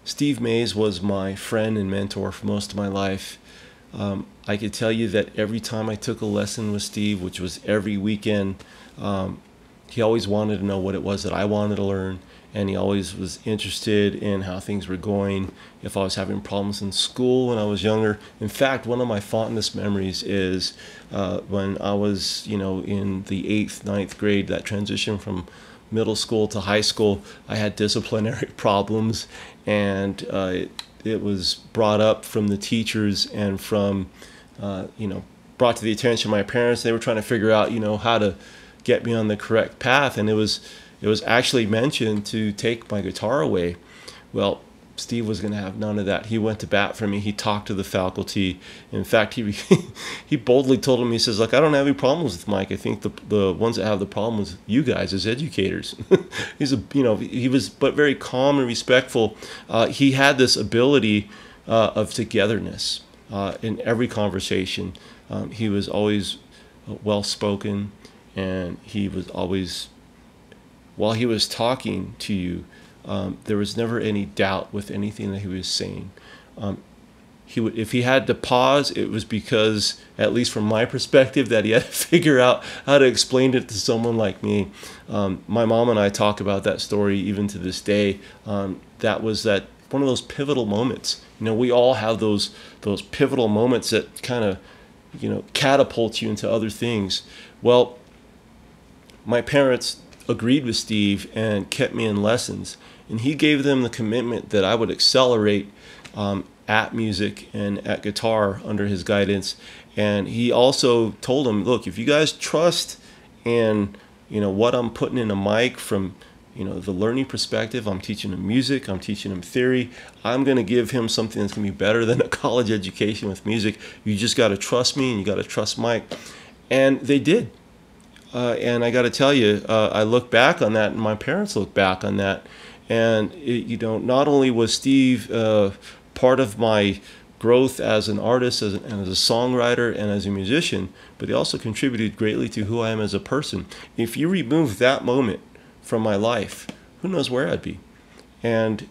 Steve Maase was my friend and mentor for most of my life. I could tell you that every time I took a lesson with Steve, which was every weekend, he always wanted to know what it was that I wanted to learn, and he always was interested in how things were going, if I was having problems in school when I was younger. In fact, one of my fondest memories is when I was, in the 8th, 9th grade, that transition from middle school to high school. I had disciplinary problems, and it was brought up from the teachers and from, brought to the attention of my parents. They were trying to figure out, how to get me on the correct path, and it was actually mentioned to take my guitar away. Well, Steve was going to have none of that. He went to bat for me. He talked to the faculty. In fact, he he boldly told him, he says, "Look, I don't have any problems with Mike. I think the ones that have the problem with you guys as educators." He was but very calm and respectful. He had this ability of togetherness in every conversation. He was always well spoken, and he was always, while he was talking to you, there was never any doubt with anything that he was saying. If he had to pause, it was because, at least from my perspective, that he had to figure out how to explain it to someone like me. My mom and I talk about that story even to this day. That was one of those pivotal moments. We all have those pivotal moments that kind of, catapult you into other things. Well, my parents agreed with Steve and kept me in lessons, and he gave them the commitment that I would accelerate at music and at guitar under his guidance. And he also told them, look, if you guys trust in what I'm putting in a mic from the learning perspective, I'm teaching him music, I'm teaching him theory, I'm going to give him something that's going to be better than a college education with music. You just got to trust me, and you got to trust Mike. And they did. And I got to tell you, I look back on that, and my parents look back on that, and not only was Steve part of my growth as an artist, and as a songwriter, and as a musician, but he also contributed greatly to who I am as a person. If you remove that moment from my life, who knows where I'd be? And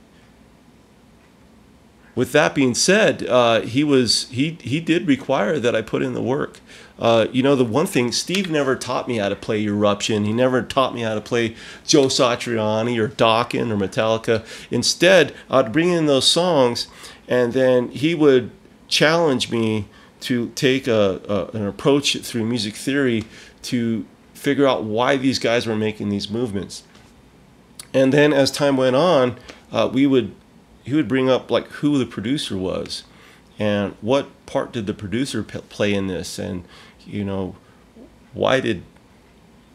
with that being said, he did require that I put in the work. The one thing, Steve never taught me how to play Eruption. He never taught me how to play Joe Satriani or Dokken or Metallica. Instead, I'd bring in those songs, and then he would challenge me to take an approach through music theory to figure out why these guys were making these movements. And then as time went on, he would bring up like who the producer was, and what part did the producer play in this, and why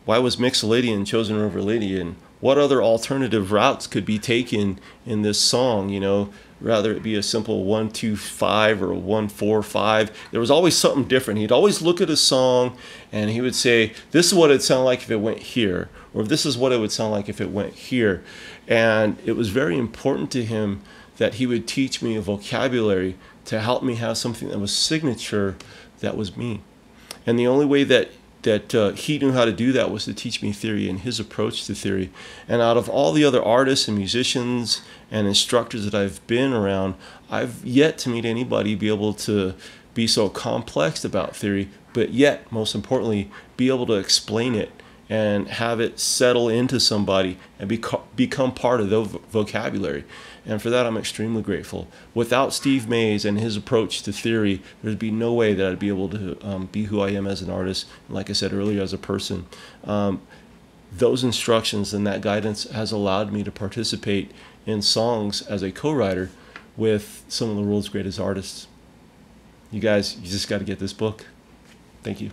was Mixolydian chosen over Lydian? What other alternative routes could be taken in this song? Rather it be a simple 1-2-5 or a 1-4-5. There was always something different. He'd always look at a song and he would say, "This is what it'd sound like if it went here," or "This is what it would sound like if it went here." And it was very important to him that he would teach me a vocabulary to help me have something that was signature, that was me. And the only way that he knew how to do that was to teach me theory and his approach to theory. And out of all the other artists and musicians and instructors that I've been around, I've yet to meet anybody be able to be so complex about theory, but yet, most importantly, be able to explain it and have it settle into somebody and become part of their vocabulary. And for that, I'm extremely grateful. Without Steve Maase and his approach to theory, there'd be no way that I'd be able to be who I am as an artist, and like I said earlier, as a person. Those instructions and that guidance has allowed me to participate in songs as a co-writer with some of the world's greatest artists. You guys, you just got to get this book. Thank you.